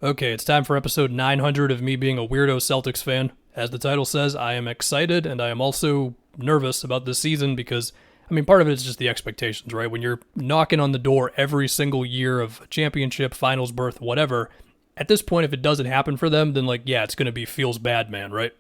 Okay, it's time for episode 900 of me being a weirdo Celtics fan. As the title says, I am excited and I am also nervous about this season because, part of it is just the expectations, right? When you're knocking on the door every single year of a championship, finals berth, whatever, at this point, if it doesn't happen for them, then it's going to be feels bad, man, right?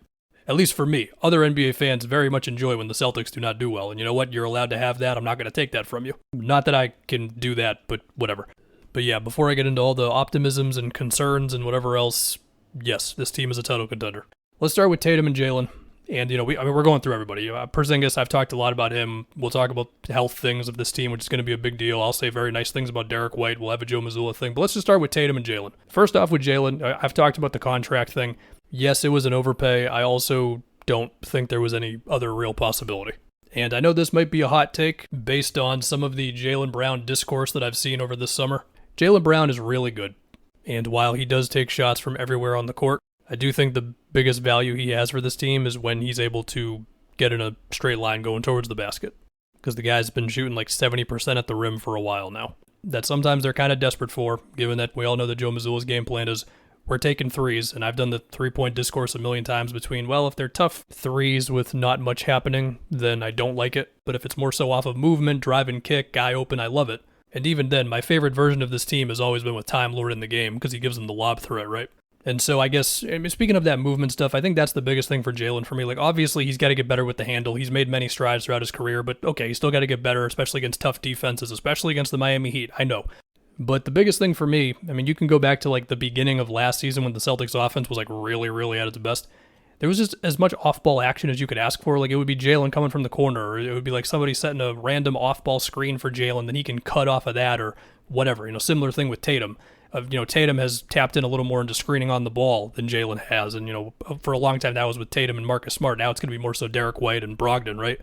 At least for me. Other NBA fans very much enjoy when the Celtics do not do well. And you know what? You're allowed to have that. I'm not going to take that from you. Not that I can do that, but whatever. But yeah, before I get into all the optimisms and concerns and whatever else, yes, this team is a title contender. Let's start with Tatum and Jalen. And, we're going through everybody. Porzingis, I've talked a lot about him. We'll talk about health things of this team, which is going to be a big deal. I'll say very nice things about Derek White. We'll have a Joe Mazzulla thing. But let's just start with Tatum and Jalen. First off with Jalen, I've talked about the contract thing. Yes, it was an overpay. I also don't think there was any other real possibility. And I know this might be a hot take based on some of the Jaylen Brown discourse that I've seen over this summer. Jaylen Brown is really good. And while he does take shots from everywhere on the court, I do think the biggest value he has for this team is when he's able to get in a straight line going towards the basket. Because the guy's been shooting 70% at the rim for a while now. That sometimes they're kind of desperate for, given that we all know that Joe Mazzulla's game plan is we're taking threes, and I've done the three-point discourse a million times between, if they're tough threes with not much happening, then I don't like it. But if it's more so off of movement, drive and kick, guy open, I love it. And even then, my favorite version of this team has always been with Time Lord in the game, because he gives them the lob threat, right? And so I guess, speaking of that movement stuff, I think that's the biggest thing for Jalen for me. Obviously, he's got to get better with the handle. He's made many strides throughout his career, but okay, he's still got to get better, especially against tough defenses, especially against the Miami Heat, I know. But the biggest thing for me, you can go back to the beginning of last season when the Celtics offense was really, really at its best. There was just as much off-ball action as you could ask for. It would be Jalen coming from the corner, or it would be somebody setting a random off-ball screen for Jalen, then he can cut off of that or whatever. Similar thing with Tatum. Tatum has tapped in a little more into screening on the ball than Jalen has. And, for a long time that was with Tatum and Marcus Smart. Now it's going to be more so Derek White and Brogdon, right?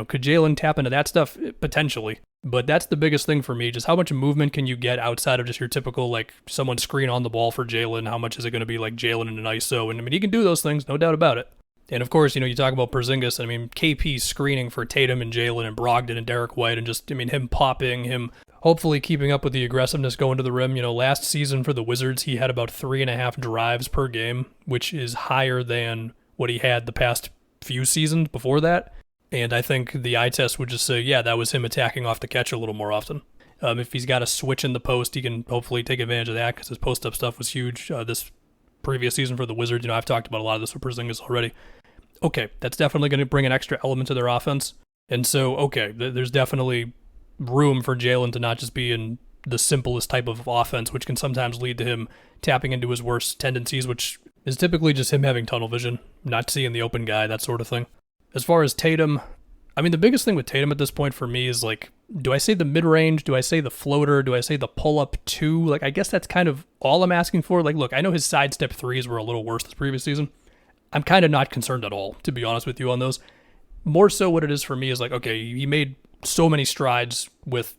Could Jalen tap into that stuff? Potentially. But that's the biggest thing for me. Just how much movement can you get outside of just your typical, someone screen on the ball for Jalen? How much is it going to be Jalen in an ISO? And, he can do those things, no doubt about it. And, of course, you talk about Porzingis. KP screening for Tatum and Jalen and Brogdon and Derek White and just, him popping, him hopefully keeping up with the aggressiveness going to the rim. Last season for the Wizards, he had about 3.5 drives per game, which is higher than what he had the past few seasons before that. And I think the eye test would just say, yeah, that was him attacking off the catch a little more often. If he's got a switch in the post, he can hopefully take advantage of that because his post-up stuff was huge this previous season for the Wizards. I've talked about a lot of this with Porzingis already. Okay, that's definitely going to bring an extra element to their offense. And so, okay, there's definitely room for Jalen to not just be in the simplest type of offense, which can sometimes lead to him tapping into his worst tendencies, which is typically just him having tunnel vision, not seeing the open guy, that sort of thing. As far as Tatum, the biggest thing with Tatum at this point for me is do I say the mid-range? Do I say the floater? Do I say the pull-up two? I guess that's kind of all I'm asking for. Look, I know his sidestep threes were a little worse this previous season. I'm kind of not concerned at all, to be honest with you on those. More so what it is for me is okay, he made so many strides with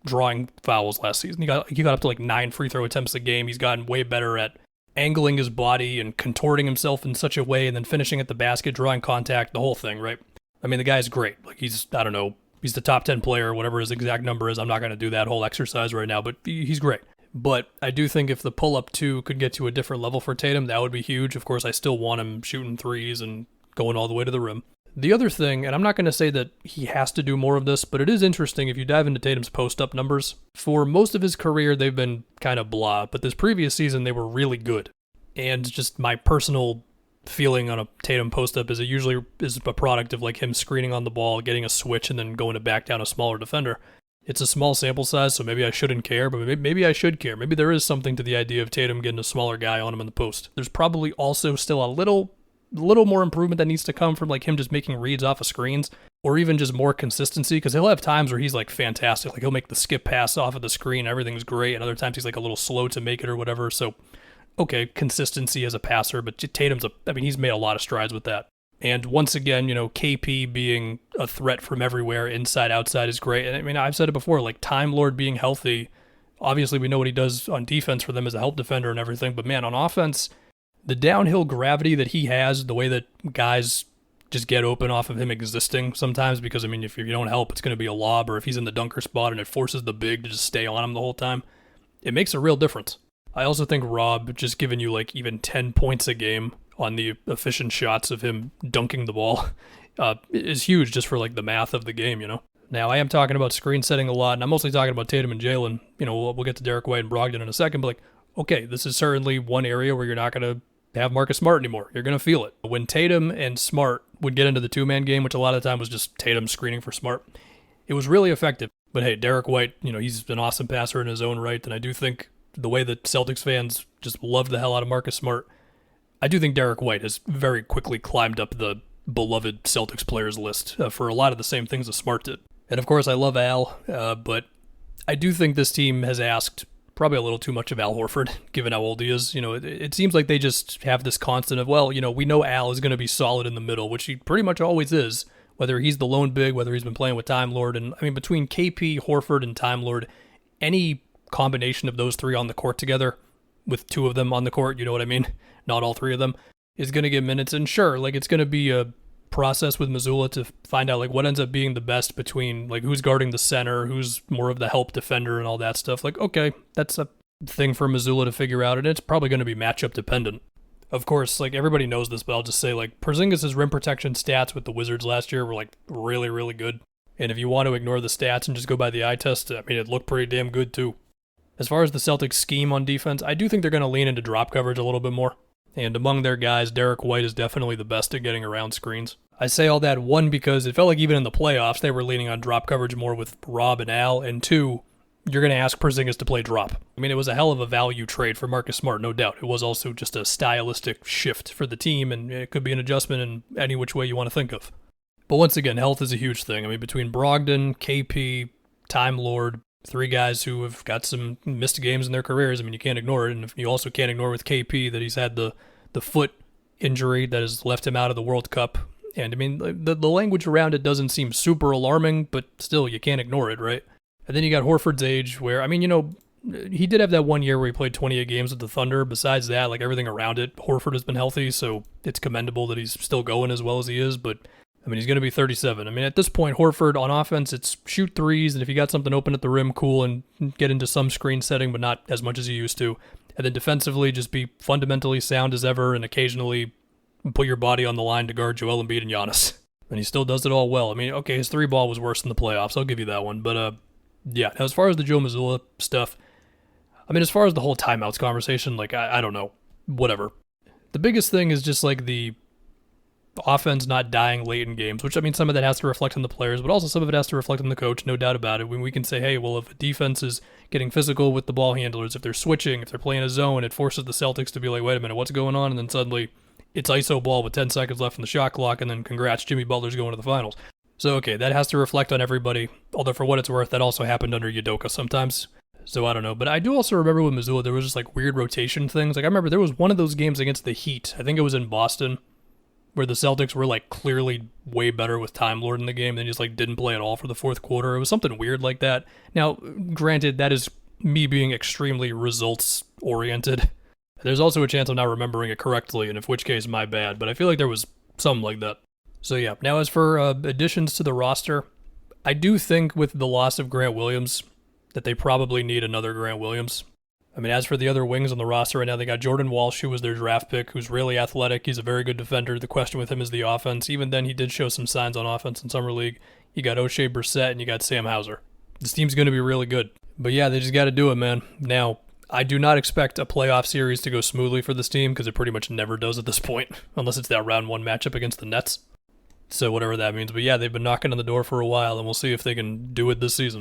drawing fouls last season. He got up to 9 free throw attempts a game. He's gotten way better at angling his body and contorting himself in such a way and then finishing at the basket, drawing contact, the whole thing, right? The guy's great. He's the top 10 player, whatever his exact number is. I'm not going to do that whole exercise right now, but he's great. But I do think if the pull-up two could get to a different level for Tatum, that would be huge. Of course, I still want him shooting threes and going all the way to the rim. The other thing, and I'm not going to say that he has to do more of this, but it is interesting if you dive into Tatum's post-up numbers. For most of his career, they've been kind of blah, but this previous season, they were really good. And just my personal feeling on a Tatum post-up is it usually is a product of him screening on the ball, getting a switch, and then going to back down a smaller defender. It's a small sample size, so maybe I shouldn't care, but maybe I should care. Maybe there is something to the idea of Tatum getting a smaller guy on him in the post. There's probably also still a little more improvement that needs to come from him just making reads off of screens, or even just more consistency, because he'll have times where he's fantastic. He'll make the skip pass off of the screen, everything's great, and other times he's a little slow to make it or whatever, so okay, consistency as a passer, but Tatum's he's made a lot of strides with that. And once again, KP being a threat from everywhere, inside, outside is great. And I've said it before, Time Lord being healthy, obviously we know what he does on defense for them as a help defender and everything, but man, on offense, the downhill gravity that he has, the way that guys just get open off of him existing sometimes, because if you don't help, it's going to be a lob, or if he's in the dunker spot and it forces the big to just stay on him the whole time, it makes a real difference. I also think Rob just giving you like even 10 points a game on the efficient shots of him dunking the ball is huge just for like the math of the game, you know? Now, I am talking about screen setting a lot, and I'm mostly talking about Tatum and Jalen. You know, we'll get to Derek White and Brogdon in a second, but like, okay, this is certainly one area where you're not going to have Marcus Smart anymore. You're going to feel it. When Tatum and Smart would get into the two-man game, which a lot of the time was just Tatum screening for Smart, it was really effective. But hey, Derek White, you know, he's an awesome passer in his own right, and I do think the way that Celtics fans just love the hell out of Marcus Smart, I do think Derek White has very quickly climbed up the beloved Celtics players list for a lot of the same things that Smart did. And of course, I love Al, but I do think this team has asked probably a little too much of Al Horford, given how old he is. You know, it seems like they just have this constant of, well, you know, we know Al is going to be solid in the middle, which he pretty much always is, whether he's the lone big, whether he's been playing with Time Lord. And I mean, between KP, Horford, and Time Lord, any combination of those three on the court together, with two of them on the court, you know what I mean? Not all three of them, is going to get minutes. And sure, like it's going to be a process with Mazzulla to find out like what ends up being the best between like who's guarding the center, who's more of the help defender and all that stuff. Like, okay, that's a thing for Mazzulla to figure out, and it's probably going to be matchup dependent. Of course, like everybody knows this, but I'll just say like Porzingis' rim protection stats with the Wizards last year were like really, really good. And if you want to ignore the stats and just go by the eye test, I mean, it looked pretty damn good too. As far as the Celtics scheme on defense, I do think they're going to lean into drop coverage a little bit more. And among their guys, Derek White is definitely the best at getting around screens. I say all that, one, because it felt like even in the playoffs, they were leaning on drop coverage more with Rob and Al, and two, you're going to ask Porzingis to play drop. I mean, it was a hell of a value trade for Marcus Smart, no doubt. It was also just a stylistic shift for the team, and it could be an adjustment in any which way you want to think of. But once again, health is a huge thing. I mean, between Brogdon, KP, Time Lord, three guys who have got some missed games in their careers, I mean, you can't ignore it. And you also can't ignore with KP that he's had the foot injury that has left him out of the World Cup. And I mean, the language around it doesn't seem super alarming, but still, you can't ignore it, right? And then you got Horford's age, where, I mean, you know, he did have that 1 year where he played 28 games with the Thunder. Besides that, like everything around it, Horford has been healthy, so it's commendable that he's still going as well as he is. But I mean, he's going to be 37. I mean, at this point, Horford on offense, it's shoot threes, and if you got something open at the rim, cool, and get into some screen setting, but not as much as you used to. And then defensively, just be fundamentally sound as ever, and occasionally put your body on the line to guard Joel Embiid and Giannis. And he still does it all well. I mean, okay, his three ball was worse in the playoffs. I'll give you that one. But, yeah, as far as the Joe Mazzulla stuff, I mean, as far as the whole timeouts conversation, like, I don't know. Whatever. The biggest thing is just, like, the offense not dying late in games, which, I mean, some of that has to reflect on the players, but also some of it has to reflect on the coach, no doubt about it. When we can say, hey, well, if a defense is getting physical with the ball handlers, if they're switching, if they're playing a zone, it forces the Celtics to be like, wait a minute, what's going on? And then suddenly it's ISO ball with 10 seconds left in the shot clock, and then congrats, Jimmy Butler's going to the finals. So, okay, that has to reflect on everybody, although for what it's worth, that also happened under Udoka sometimes. So I don't know, but I do also remember with Mazzulla, there was just like weird rotation things. Like I remember there was one of those games against the Heat, I think it was in Boston, where the Celtics were like clearly way better with Time Lord in the game, and just like didn't play at all for the fourth quarter. It was something weird like that. Now, granted, that is me being extremely results-oriented. There's also a chance I'm not remembering it correctly, and in which case, my bad, but I feel like there was something like that. So yeah, now as for additions to the roster, I do think with the loss of Grant Williams, that they probably need another Grant Williams. I mean, as for the other wings on the roster right now, they got Jordan Walsh, who was their draft pick, who's really athletic. He's a very good defender. The question with him is the offense. Even then, he did show some signs on offense in Summer League. You got O'Shea Brissett, and you got Sam Hauser. This team's going to be really good. But yeah, they just got to do it, man. Now, I do not expect a playoff series to go smoothly for this team, because it pretty much never does at this point, unless it's that round one matchup against the Nets. So whatever that means. But yeah, they've been knocking on the door for a while, and we'll see if they can do it this season.